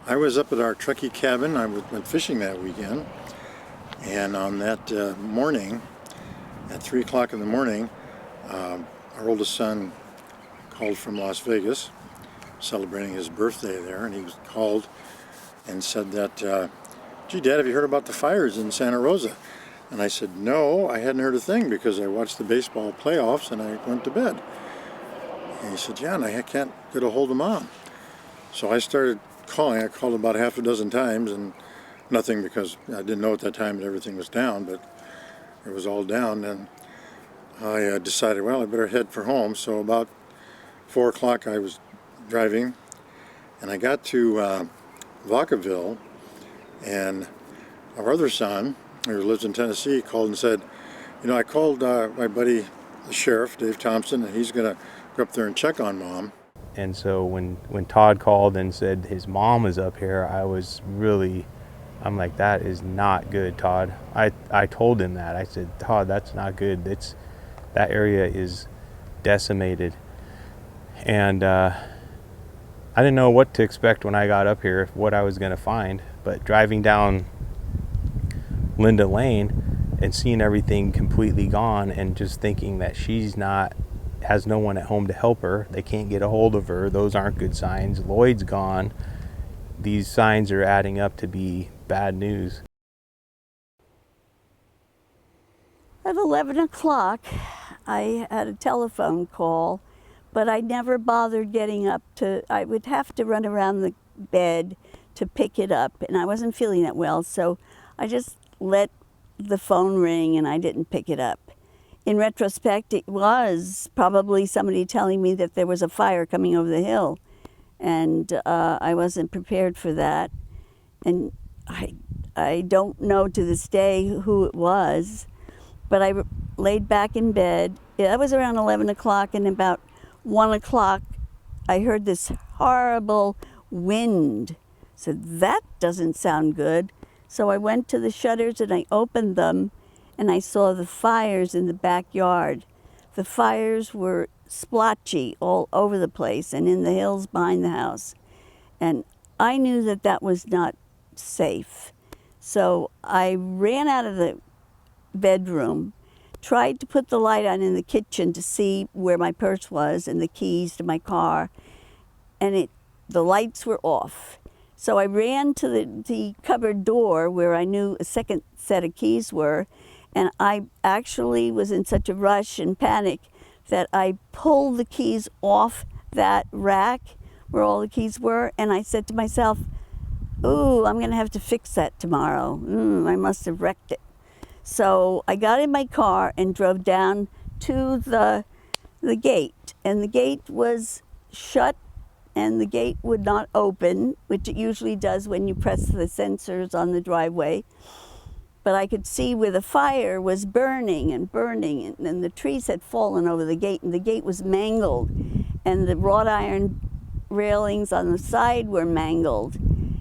I was up at our Truckee cabin. Went fishing that weekend, and on that morning, at 3 o'clock in the morning, our oldest son called from Las Vegas, celebrating his birthday there, and he was called and said that, gee, Dad, have you heard about the fires in Santa Rosa? And I said, no, I hadn't heard a thing because I watched the baseball playoffs and I went to bed. And he said, yeah, and I can't get a hold of Mom. So I started calling. I called about half a dozen times and nothing, because I didn't know at that time that everything was down, but it was all down. And I decided, well, I better head for home. So about 4 o'clock I was driving, and I got to Vacaville, and our other son, who lives in Tennessee, called and said, you know, I called my buddy, the sheriff, Dave Thompson, and he's going to go up there and check on Mom. And so when Todd called and said his mom is up here, I'm like, that is not good, Todd. I told him that. I said, Todd, that's not good. That area is decimated. And I didn't know what to expect when I got up here, what I was going to find. But driving down Linda Lane and seeing everything completely gone, and just thinking that has no one at home to help her. They can't get a hold of her. Those aren't good signs. Lloyd's gone. These signs are adding up to be bad news. At 11 o'clock, I had a telephone call, but I never bothered getting up I would have to run around the bed to pick it up, and I wasn't feeling that well, so I just let the phone ring and I didn't pick it up. In retrospect, it was probably somebody telling me that there was a fire coming over the hill, and I wasn't prepared for that. And I don't know to this day who it was, but I laid back in bed. That was around 11 o'clock, and about 1 o'clock, I heard this horrible wind. So that doesn't sound good. So I went to the shutters and I opened them, and I saw the fires in the backyard. The fires were splotchy all over the place and in the hills behind the house. And I knew that that was not safe. So I ran out of the bedroom, tried to put the light on in the kitchen to see where my purse was and the keys to my car, and the lights were off. So I ran to the cupboard door where I knew a second set of keys were, and I actually was in such a rush and panic that I pulled the keys off that rack where all the keys were, and I said to myself, ooh, I'm gonna have to fix that tomorrow. I must have wrecked it. So I got in my car and drove down to the gate, and the gate was shut, and the gate would not open, which it usually does when you press the sensors on the driveway. But I could see where the fire was burning, and the trees had fallen over the gate, and the gate was mangled, and the wrought iron railings on the side were mangled.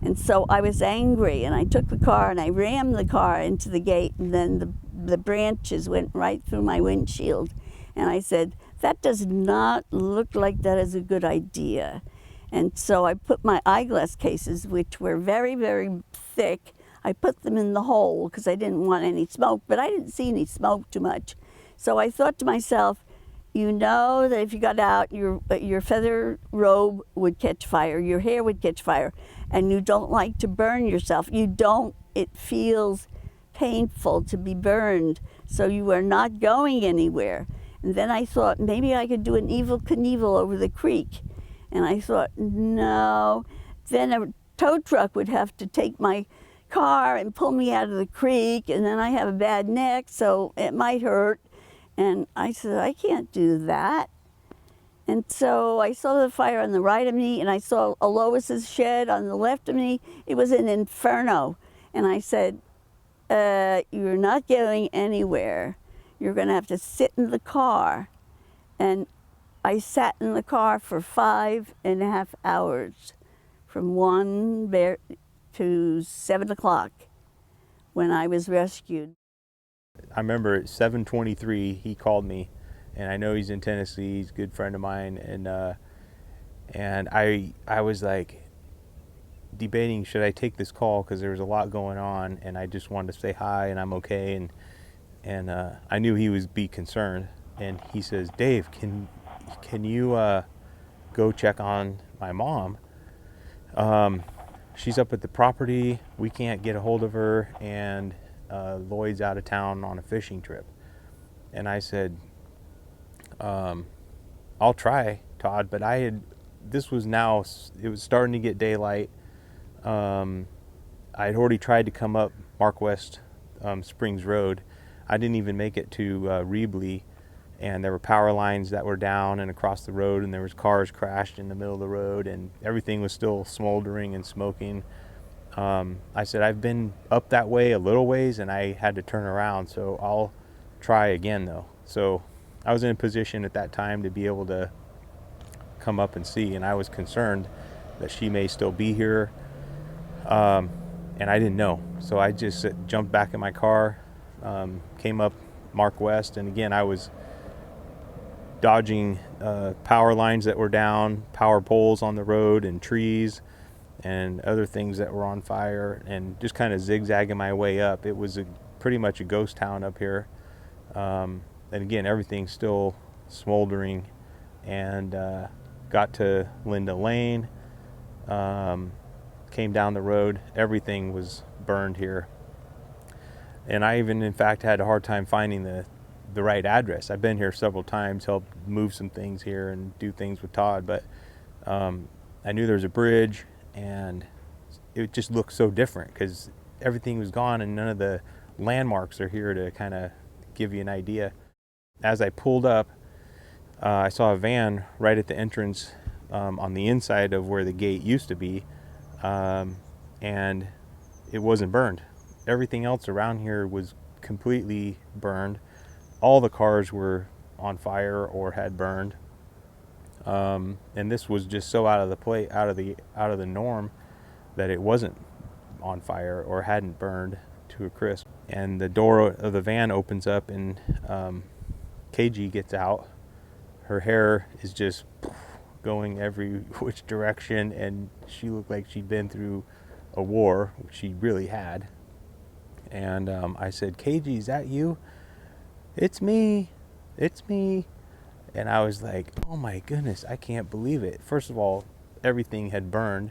And so I was angry, and I took the car and I rammed the car into the gate, and then the branches went right through my windshield. And I said, that does not look like that is a good idea. And so I put my eyeglass cases, which were very, very thick, I put them in the hole because I didn't want any smoke, but I didn't see any smoke too much. So I thought to myself, you know that if you got out, your feather robe would catch fire, your hair would catch fire, and you don't like to burn yourself. It feels painful to be burned, so you are not going anywhere. And then I thought maybe I could do an Evel Knievel over the creek. And I thought, no. Then a tow truck would have to take my car and pull me out of the creek, and then I have a bad neck, so it might hurt. And I said, I can't do that. And so I saw the fire on the right of me, and I saw Alois's shed on the left of me. It was an inferno. And I said, you're not going anywhere. You're going to have to sit in the car. And I sat in the car for 5.5 hours, from 1 to 7 o'clock when I was rescued. I remember at 7:23 he called me, and I know he's in Tennessee. He's a good friend of mine, and I was like, debating, should I take this call, because there was a lot going on, and I just wanted to say hi and I'm okay, and I knew he would be concerned, and he says, Dave, can you go check on my mom? She's up at the property, we can't get a hold of her, and Lloyd's out of town on a fishing trip. And I said, I'll try, Todd, but it was starting to get daylight. I had already tried to come up Mark West Springs Road. I didn't even make it to Reebly, and there were power lines that were down and across the road, and there was cars crashed in the middle of the road, and everything was still smoldering and smoking. I said, I've been up that way a little ways and I had to turn around, so I'll try again though. So I was in a position at that time to be able to come up and see, and I was concerned that she may still be here, and I didn't know. So I just jumped back in my car, came up Mark West, and again I was dodging power lines that were down, power poles on the road, and trees and other things that were on fire, and just kind of zigzagging my way up. It was pretty much a ghost town up here, and again everything's still smoldering, and got to Linda Lane, came down the road, everything was burned here, and I even in fact had a hard time finding the right address. I've been here several times, helped move some things here and do things with Todd, but I knew there was a bridge, and it just looked so different because everything was gone and none of the landmarks are here to kind of give you an idea. As I pulled up, I saw a van right at the entrance on the inside of where the gate used to be, and it wasn't burned. Everything else around here was completely burned. All the cars were on fire or had burned, and this was just so out of the norm that it wasn't on fire or hadn't burned to a crisp. And the door of the van opens up, and KG gets out. Her hair is just going every which direction, and she looked like she'd been through a war, which she really had. And I said, KG, is that you? It's me. And I was like, oh my goodness, I can't believe it. First of all, everything had burned,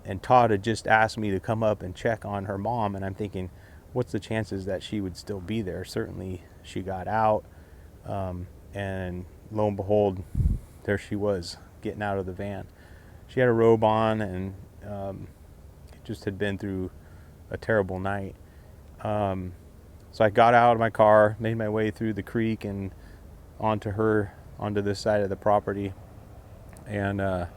and Todd had just asked me to come up and check on her mom, and I'm thinking, what's the chances that she would still be there? Certainly she got out, and lo and behold, there she was, getting out of the van. She had a robe on, and just had been through a terrible night. So I got out of my car, made my way through the creek and onto this side of the property, and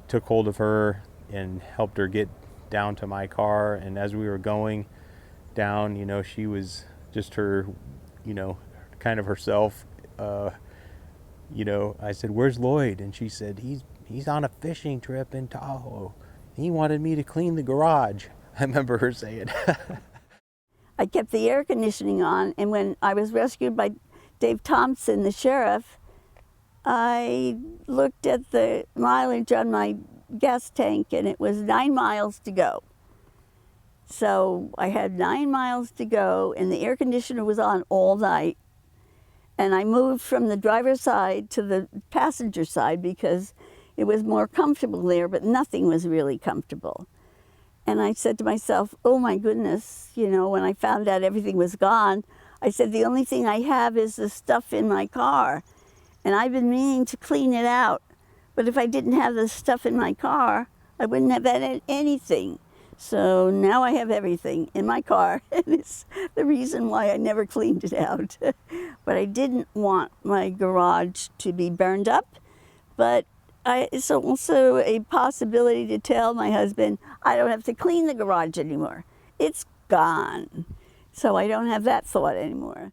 took hold of her and helped her get down to my car. And as we were going down, she was just her, kind of herself. I said, where's Lloyd? And she said, he's on a fishing trip in Tahoe. He wanted me to clean the garage. I remember her saying. I kept the air conditioning on, and when I was rescued by Dave Thompson, the sheriff, I looked at the mileage on my gas tank, and it was 9 miles to go. So I had 9 miles to go, and the air conditioner was on all night. And I moved from the driver's side to the passenger side because it was more comfortable there, but nothing was really comfortable. And I said to myself, oh my goodness, when I found out everything was gone, I said, the only thing I have is the stuff in my car. And I've been meaning to clean it out. But if I didn't have the stuff in my car, I wouldn't have had anything. So now I have everything in my car, and it's the reason why I never cleaned it out. But I didn't want my garage to be burned up, but it's also a possibility to tell my husband, I don't have to clean the garage anymore. It's gone. So I don't have that thought anymore.